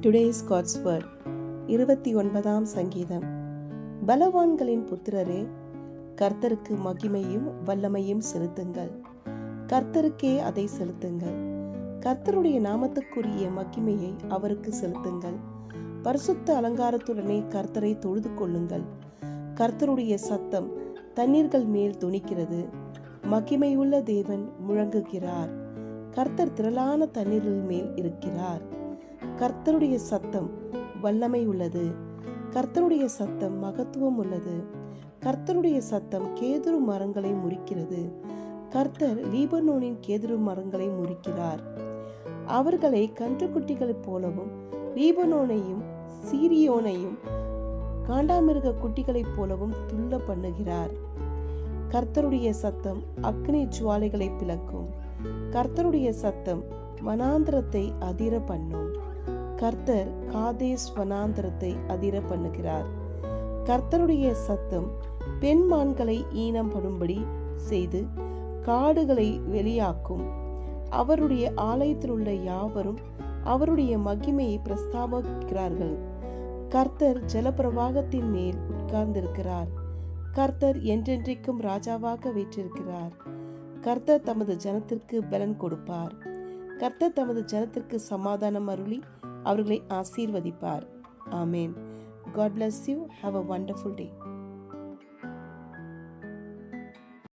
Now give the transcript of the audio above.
Today's God's word 29ஆம் சங்கீதம். பலவான்களின் புத்திரரே, கர்த்தருக்கு மகிமையும் வல்லமையும் செலுத்துங்கள். கர்த்தருக்கே அதை செலுத்துங்கள். கர்த்தருடைய நாமத்துக்குரிய மகிமையை அவருக்கு செலுத்துங்கள். பரிசுத்த அலங்காரத்துடனே கர்த்தரை தொழுது கொள்ளுங்கள். கர்த்தருடைய சத்தம் தண்ணீர்கள் மேல் துணிக்கிறது. மகிமையுள்ள தேவன் முழங்குகிறார். கர்த்தர் திரளான தண்ணீர்கள் மேல் இருக்கிறார். கர்த்தருடைய சத்தம் வல்லமை உள்ளது. கர்த்தருடைய சத்தம் மகத்துவம் உள்ளது. கர்த்தருடைய சத்தம் கேதுரு மரங்களை முறிக்கிறது. கர்த்தர் லீபனோனின் கேதுரு மரங்களை முறிக்கிறார். அவர்களை கன்றுக்குட்டிகளைப் போலவும் லீபனோனையும் சீரியோனையும் காண்டாமிருக குட்டிகளைப் போலவும் துள்ள பண்ணுகிறார். கர்த்தருடைய சத்தம் அக்னி ஜுவாலைகளை பிளக்கும். கர்த்தருடைய சத்தம் வனாந்திரத்தை அதிர பண்ணும். கர்த்தர் காதேஸ் வனாந்திரத்தை அதிர பண்ணுகிறார். கர்த்தருடைய சத்தம் பெண்மான்களை ஈனம் படும்படி செய்து காடுகளை வெளியாக்கும். அவருடைய ஆலயத்தில் உள்ள யாவரும் அவருடைய மகிமையை பிரஸ்தாபிக்கிறார்கள். கர்த்தர் ஜலப்பிரவாகத்தின் மேல் உட்கார்ந்திருக்கிறார். கர்த்தர் என்றென்றைக்கும் ராஜாவாக வீற்றிருக்கிறார். கர்த்தர் தமது ஜனத்திற்கு பலன் கொடுப்பார். கர்த்தர் தமது ஜனத்திற்கு சமாதானம் அருளி அவர்களை ஆசீர்வதிப்பார். ஆமேன். God bless you. Have a wonderful day.